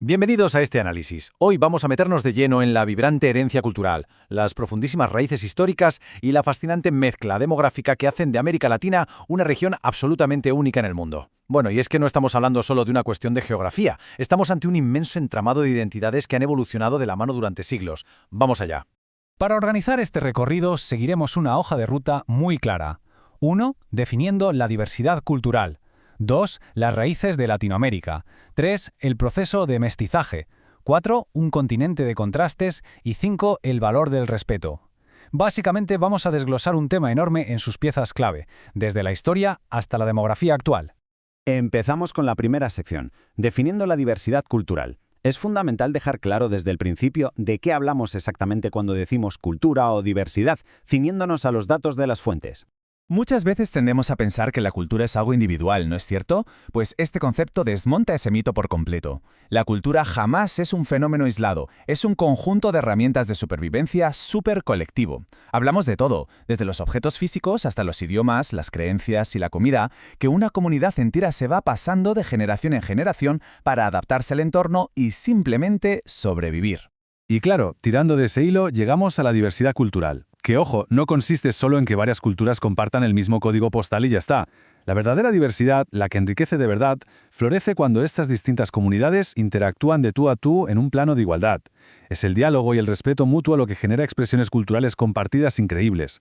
Bienvenidos a este análisis. Hoy vamos a meternos de lleno en la vibrante herencia cultural, las profundísimas raíces históricas y la fascinante mezcla demográfica que hacen de América Latina una región absolutamente única en el mundo. Bueno, y es que no estamos hablando solo de una cuestión de geografía, estamos ante un inmenso entramado de identidades que han evolucionado de la mano durante siglos. Vamos allá. Para organizar este recorrido seguiremos una hoja de ruta muy clara. 1. Definiendo la diversidad cultural. 2. Las raíces de Latinoamérica. 3. El proceso de mestizaje. 4. Un continente de contrastes. Y 5. El valor del respeto. Básicamente vamos a desglosar un tema enorme en sus piezas clave, desde la historia hasta la demografía actual. Empezamos con la primera sección, definiendo la diversidad cultural. Es fundamental dejar claro desde el principio de qué hablamos exactamente cuando decimos cultura o diversidad, ciñéndonos a los datos de las fuentes. Muchas veces tendemos a pensar que la cultura es algo individual, ¿no es cierto? Pues este concepto desmonta ese mito por completo. La cultura jamás es un fenómeno aislado, es un conjunto de herramientas de supervivencia súper colectivo. Hablamos de todo, desde los objetos físicos hasta los idiomas, las creencias y la comida, que una comunidad entera se va pasando de generación en generación para adaptarse al entorno y simplemente sobrevivir. Y claro, tirando de ese hilo, llegamos a la diversidad cultural. Que, ojo, no consiste solo en que varias culturas compartan el mismo código postal y ya está. La verdadera diversidad, la que enriquece de verdad, florece cuando estas distintas comunidades interactúan de tú a tú en un plano de igualdad. Es el diálogo y el respeto mutuo lo que genera expresiones culturales compartidas increíbles.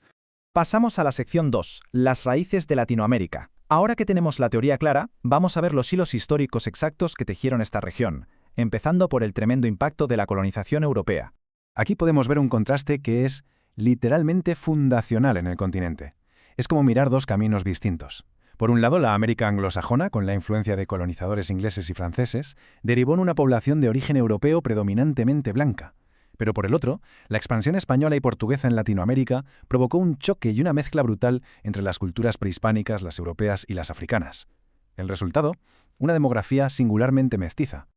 Pasamos a la sección 2, las raíces de Latinoamérica. Ahora que tenemos la teoría clara, vamos a ver los hilos históricos exactos que tejieron esta región, empezando por el tremendo impacto de la colonización europea. Aquí podemos ver un contraste que es literalmente fundacional en el continente. Es como mirar dos caminos distintos. Por un lado, la América anglosajona, con la influencia de colonizadores ingleses y franceses, derivó en una población de origen europeo predominantemente blanca. Pero por el otro, la expansión española y portuguesa en Latinoamérica provocó un choque y una mezcla brutal entre las culturas prehispánicas, las europeas y las africanas. El resultado, una demografía singularmente mestiza.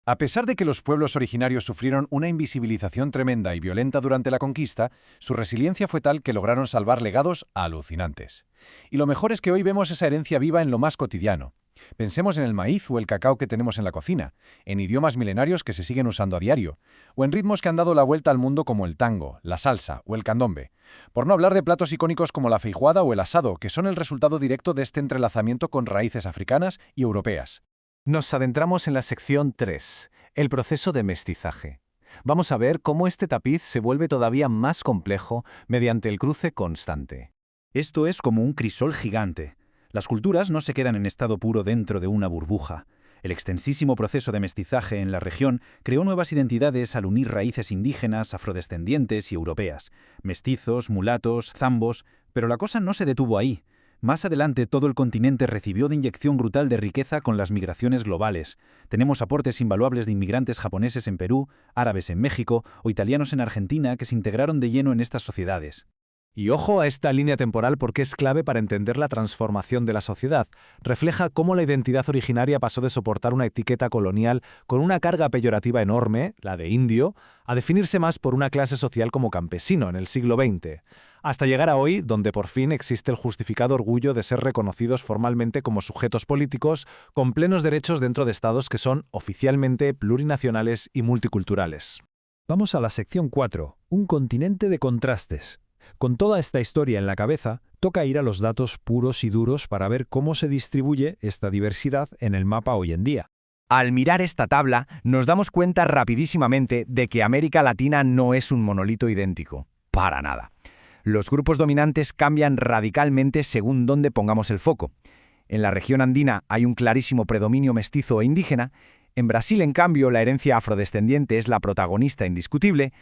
A pesar de que los pueblos originarios sufrieron una invisibilización tremenda y violenta durante la conquista, su resiliencia fue tal que lograron salvar legados alucinantes. Y lo mejor es que hoy vemos esa herencia viva en lo más cotidiano. Pensemos en el maíz o el cacao que tenemos en la cocina, en idiomas milenarios que se siguen usando a diario, o en ritmos que han dado la vuelta al mundo como el tango, la salsa o el candombe. Por no hablar de platos icónicos como la feijoada o el asado, que son el resultado directo de este entrelazamiento con raíces africanas y europeas. Nos adentramos en la sección 3, el proceso de mestizaje. Vamos a ver cómo este tapiz se vuelve todavía más complejo mediante el cruce constante. Esto es como un crisol gigante. Las culturas no se quedan en estado puro dentro de una burbuja. El extensísimo proceso de mestizaje en la región creó nuevas identidades al unir raíces indígenas, afrodescendientes y europeas, mestizos, mulatos, zambos, pero la cosa no se detuvo ahí. Más adelante todo el continente recibió de inyección brutal de riqueza con las migraciones globales. Tenemos aportes invaluables de inmigrantes japoneses en Perú, árabes en México o italianos en Argentina que se integraron de lleno en estas sociedades. Y ojo a esta línea temporal porque es clave para entender la transformación de la sociedad. Refleja cómo la identidad originaria pasó de soportar una etiqueta colonial con una carga peyorativa enorme, la de indio, a definirse más por una clase social como campesino en el siglo XX, hasta llegar a hoy, donde por fin existe el justificado orgullo de ser reconocidos formalmente como sujetos políticos con plenos derechos dentro de estados que son oficialmente plurinacionales y multiculturales. Vamos a la sección 4, un continente de contrastes. Con toda esta historia en la cabeza, toca ir a los datos puros y duros para ver cómo se distribuye esta diversidad en el mapa hoy en día. Al mirar esta tabla, nos damos cuenta rapidísimamente de que América Latina no es un monolito idéntico. Para nada. Los grupos dominantes cambian radicalmente según dónde pongamos el foco. En la región andina hay un clarísimo predominio mestizo e indígena. En Brasil, en cambio, la herencia afrodescendiente es la protagonista indiscutible.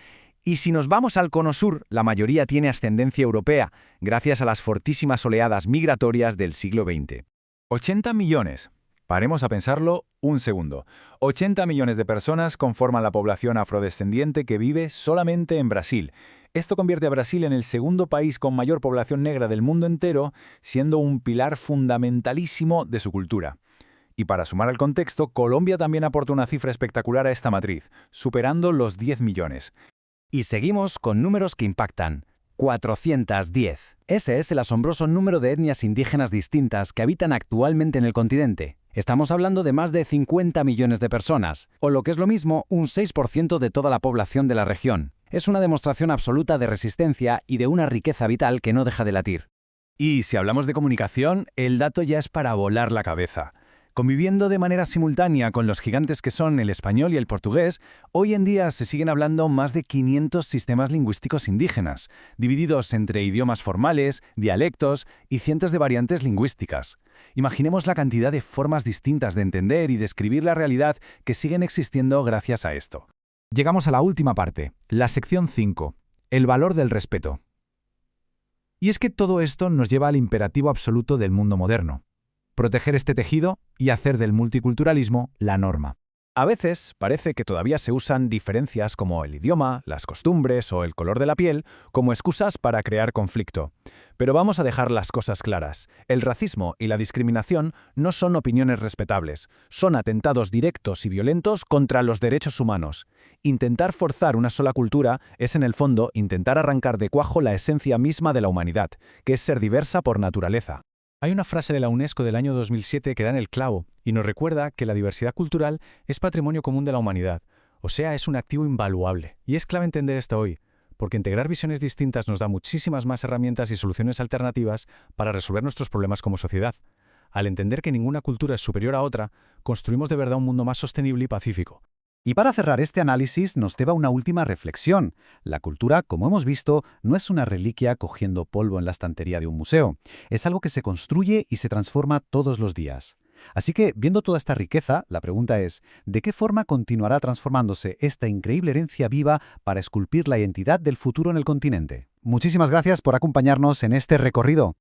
Y si nos vamos al cono sur, la mayoría tiene ascendencia europea, gracias a las fortísimas oleadas migratorias del siglo XX. 80 millones. Paremos a pensarlo un segundo. 80 millones de personas conforman la población afrodescendiente que vive solamente en Brasil. Esto convierte a Brasil en el segundo país con mayor población negra del mundo entero, siendo un pilar fundamentalísimo de su cultura. Y para sumar al contexto, Colombia también aporta una cifra espectacular a esta matriz, superando los 10 millones. Y seguimos con números que impactan. 410. Ese es el asombroso número de etnias indígenas distintas que habitan actualmente en el continente. Estamos hablando de más de 50 millones de personas, o lo que es lo mismo, un 6% de toda la población de la región. Es una demostración absoluta de resistencia y de una riqueza vital que no deja de latir. Y si hablamos de comunicación, el dato ya es para volar la cabeza. Conviviendo de manera simultánea con los gigantes que son el español y el portugués, hoy en día se siguen hablando más de 500 sistemas lingüísticos indígenas, divididos entre idiomas formales, dialectos y cientos de variantes lingüísticas. Imaginemos la cantidad de formas distintas de entender y describir la realidad que siguen existiendo gracias a esto. Llegamos a la última parte, la sección 5, el valor del respeto. Y es que todo esto nos lleva al imperativo absoluto del mundo moderno: proteger este tejido y hacer del multiculturalismo la norma. A veces parece que todavía se usan diferencias como el idioma, las costumbres o el color de la piel como excusas para crear conflicto. Pero vamos a dejar las cosas claras. El racismo y la discriminación no son opiniones respetables, son atentados directos y violentos contra los derechos humanos. Intentar forzar una sola cultura es en el fondo intentar arrancar de cuajo la esencia misma de la humanidad, que es ser diversa por naturaleza. Hay una frase de la UNESCO del año 2007 que da en el clavo y nos recuerda que la diversidad cultural es patrimonio común de la humanidad, o sea, es un activo invaluable. Y es clave entender esto hoy, porque integrar visiones distintas nos da muchísimas más herramientas y soluciones alternativas para resolver nuestros problemas como sociedad. Al entender que ninguna cultura es superior a otra, construimos de verdad un mundo más sostenible y pacífico. Y para cerrar este análisis nos lleva una última reflexión. La cultura, como hemos visto, no es una reliquia cogiendo polvo en la estantería de un museo. Es algo que se construye y se transforma todos los días. Así que, viendo toda esta riqueza, la pregunta es, ¿de qué forma continuará transformándose esta increíble herencia viva para esculpir la identidad del futuro en el continente? Muchísimas gracias por acompañarnos en este recorrido.